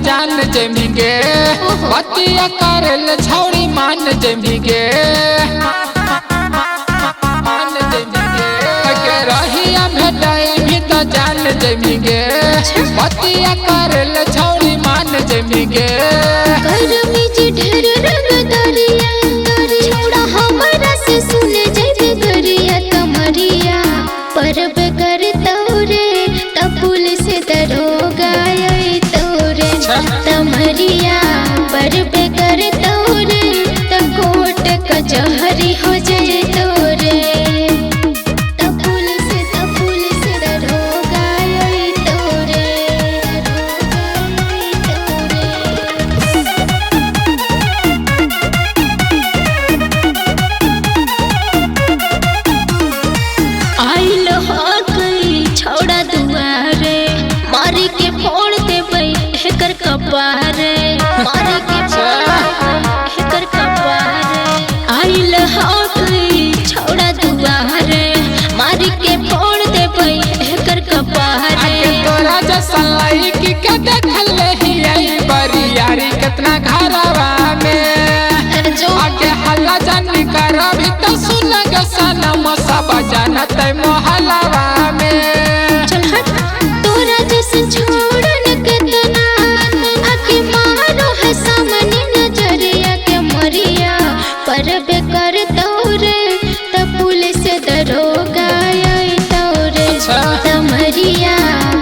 जान जमिगे बतिया करल छौड़ी मान जमिगे रहिया भेटाई भी तो जान जमिगे बतिया करल छौड़ी मान जमिगे परब करता रे तपुल से दरोगा तमरिया परब करता रे कोट कचहरी हो जाए तोरे तपुल से दरोगा तोरे आइल हो गई छौड़ा दुआरे मारी के फोड़ देबै हेकर कपारे मारी के हेकर कपारे आइल हो गई छौड़ा दुआरे मारी के फोड़ देबै हेकर कपारे तोरा जैसा लड़की के देखल रही बरियारी कितना घरवा में जो आगे हल्ला जानी कर भी तो सुन गे सनम सब जानत मोहल्लावा में चल हट तोरा जैसे छोड़न कितना आके मारो है सामने नजरिया के मरिया परब करता रे तपुल से दरोगा तोरे तमरिया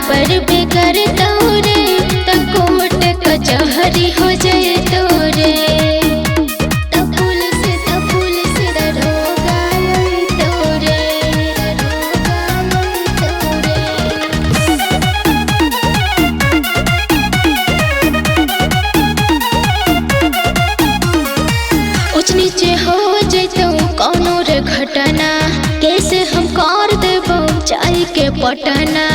परब करता रे कोट कचहरी हो जाए तोरे तपुल से दरोगा तोरे उच नीचे हो जैतो कौनो रे घटना कैसे हम कर देबो चाय के पटना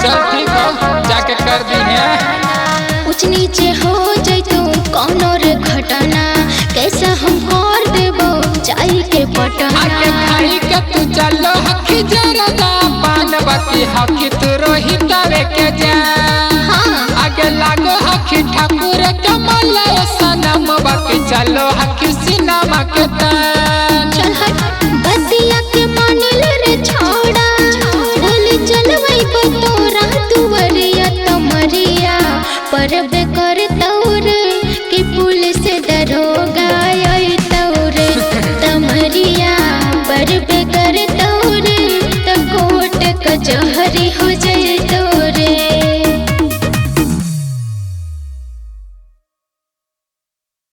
चल ठीक हो जाके कर दी है उच नीचे हो जैतो कौनो रे घटना कैसे हम कर देबो चाय के पटना आके खाई के तू चलो हकी जरा पान बाती हकी तू रोही तवे के जा आगे लागो हकी ठाकुर के मलय सनम बाकी चलो हकी सिनेमा के तान चल हट बतिया के मानिल रे छोड़ा बोले चलवई को तोरा दुवरिया तमरिया परब करता रे कि पुलिस दरोगा तोरे तमरिया परब करता रे कोट कचहरी हो जाए।